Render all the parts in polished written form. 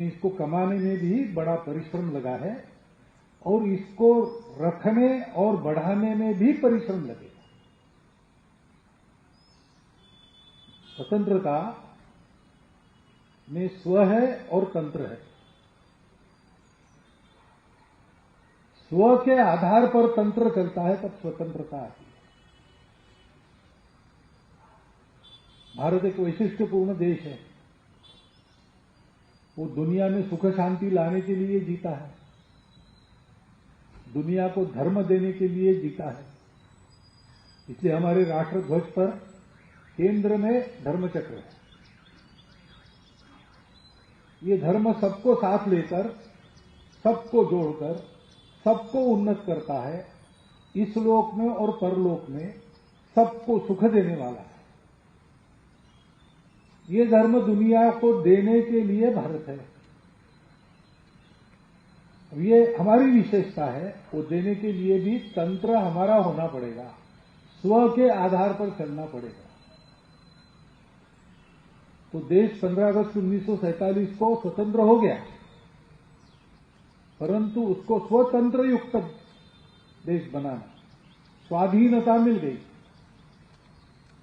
इसको कमाने में भी बड़ा परिश्रम लगा है और इसको रखने और बढ़ाने में भी परिश्रम लगेगा। स्वतंत्रता में स्व है और तंत्र है। स्व के आधार पर तंत्र चलता है तब स्वतंत्रता आती है। भारत एक वैशिष्ट्यपूर्ण देश है। वो दुनिया में सुख शांति लाने के लिए जीता है, दुनिया को धर्म देने के लिए जीता है। इसलिए हमारे राष्ट्र ध्वज पर केंद्र में धर्मचक्र है। ये धर्म सबको साथ लेकर, सबको जोड़कर, सबको उन्नत करता है। इस लोक में और परलोक में सबको सुख देने वाला है। ये धर्म दुनिया को देने के लिए भारत है। ये हमारी विशेषता है। वो देने के लिए भी तंत्र हमारा होना पड़ेगा, स्व के आधार पर चलना पड़ेगा। तो देश 15 अगस्त 1947 को स्वतंत्र हो गया, परंतु उसको स्वतंत्र युक्त देश बनाना, स्वाधीनता मिल गई।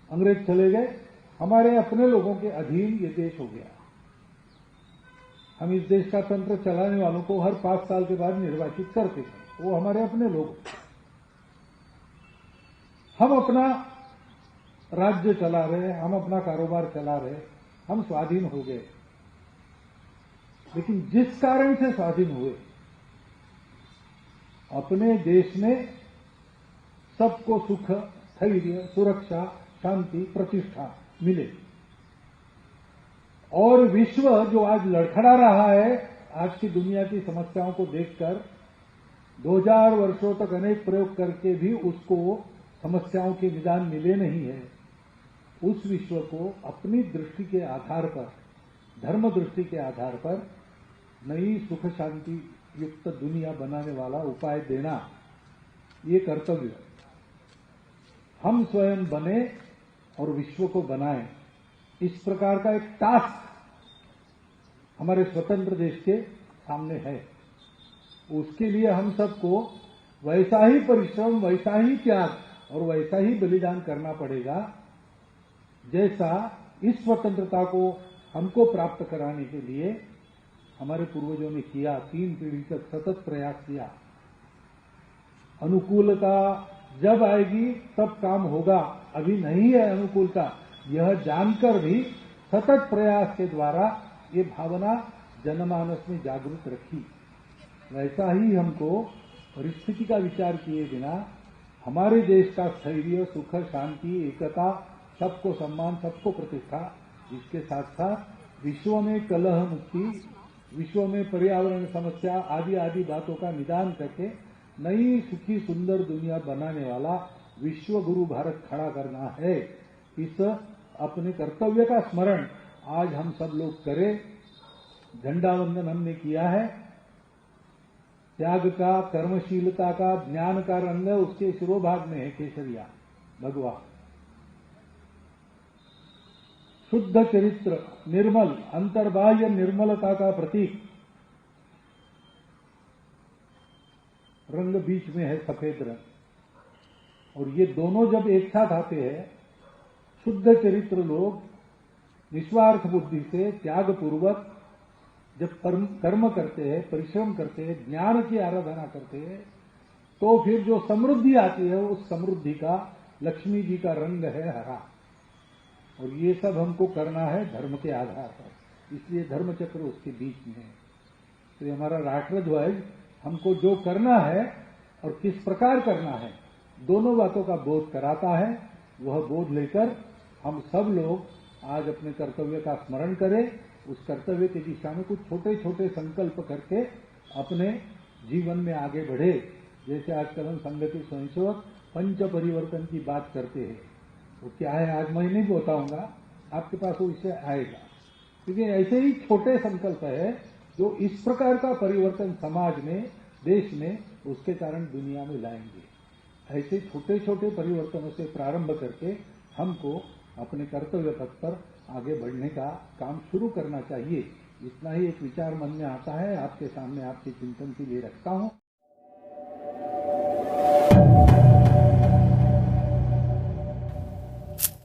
अंग्रेज चले गए, हमारे अपने लोगों के अधीन ये देश हो गया। हम इस देश का तंत्र चलाने वालों को हर 5 साल के बाद निर्वाचित करते थे। वो हमारे अपने लोग। हम अपना राज्य चला रहे, हम अपना कारोबार चला रहे, हम स्वाधीन हो गए। लेकिन जिस कारण से स्वाधीन हुए, अपने देश में सबको सुख, स्थैर्य, सुरक्षा, शांति, प्रतिष्ठा मिले। और विश्व जो आज लड़खड़ा रहा है, आज की दुनिया की समस्याओं को देखकर 2000 वर्षों तक अनेक प्रयोग करके भी उसको समस्याओं के निदान मिले नहीं है। उस विश्व को अपनी दृष्टि के आधार पर, धर्म दृष्टि के आधार पर नई सुख शांति युक्त दुनिया बनाने वाला उपाय देना, ये कर्तव्य हम स्वयं बने और विश्व को बनाएं। इस प्रकार का एक टास्क हमारे स्वतंत्र देश के सामने है। उसके लिए हम सबको वैसा ही परिश्रम, वैसा ही त्याग और वैसा ही बलिदान करना पड़ेगा, जैसा इस स्वतंत्रता को हमको प्राप्त कराने के लिए हमारे पूर्वजों ने किया। 3 पीढ़ी तक सतत प्रयास किया। अनुकूलता जब आएगी तब काम होगा, अभी नहीं है अनुकूलता, यह जानकर भी सतत प्रयास के द्वारा ये भावना जनमानस में जागृत रखी। वैसा ही हमको परिस्थिति का विचार किए बिना हमारे देश का स्थैर्य, सुख, शांति, एकता, सबको सम्मान, सबको प्रतिष्ठा, इसके साथ साथ विश्व में कलह मुक्ति, विश्व में पर्यावरण समस्या आदि आदि बातों का निदान करके नई सुखी सुंदर दुनिया बनाने वाला विश्व गुरु भारत खड़ा करना है। इस अपने कर्तव्य का स्मरण आज हम सब लोग करें। झंडा वंदन हमने किया है। त्याग का, कर्मशीलता का, ज्ञान का रंग उसके शिरोभाग में है, केसरिया भगवा। शुद्ध चरित्र, निर्मल, अंतर्बाह्य निर्मलता का प्रतीक रंग बीच में है, सफेद रंग। और ये दोनों जब एक साथ आते हैं, शुद्ध चरित्र लोग निस्वार्थ बुद्धि से त्याग पूर्वक जब कर्म करते हैं, परिश्रम करते हैं, ज्ञान की आराधना करते हैं, तो फिर जो समृद्धि आती है उस समृद्धि का लक्ष्मी जी का रंग है हरा। और ये सब हमको करना है धर्म के आधार पर, इसलिए धर्म चक्र उसके बीच में है। तो ये हमारा राष्ट्र ध्वज हमको जो करना है और किस प्रकार करना है, दोनों बातों का बोध कराता है। वह बोध लेकर हम सब लोग आज अपने कर्तव्य का स्मरण करें। उस कर्तव्य की दिशा में कुछ छोटे छोटे संकल्प करके अपने जीवन में आगे बढ़े। जैसे आजकल हम संगति स्वयंसेवक पंच परिवर्तन की बात करते हैं, वो क्या है आज मैं नहीं बताऊंगा, आपके पास वो विषय आएगा। क्योंकि ऐसे ही छोटे संकल्प है जो इस प्रकार का परिवर्तन समाज में, देश में, उसके कारण दुनिया में लाएंगे। ऐसे छोटे छोटे परिवर्तनों से प्रारंभ करके हमको अपने कर्तव्य पथ पर आगे बढ़ने का काम शुरू करना चाहिए। इतना ही एक विचार मन में आता है, आपके सामने आपके चिंतन के लिए रखता हूं।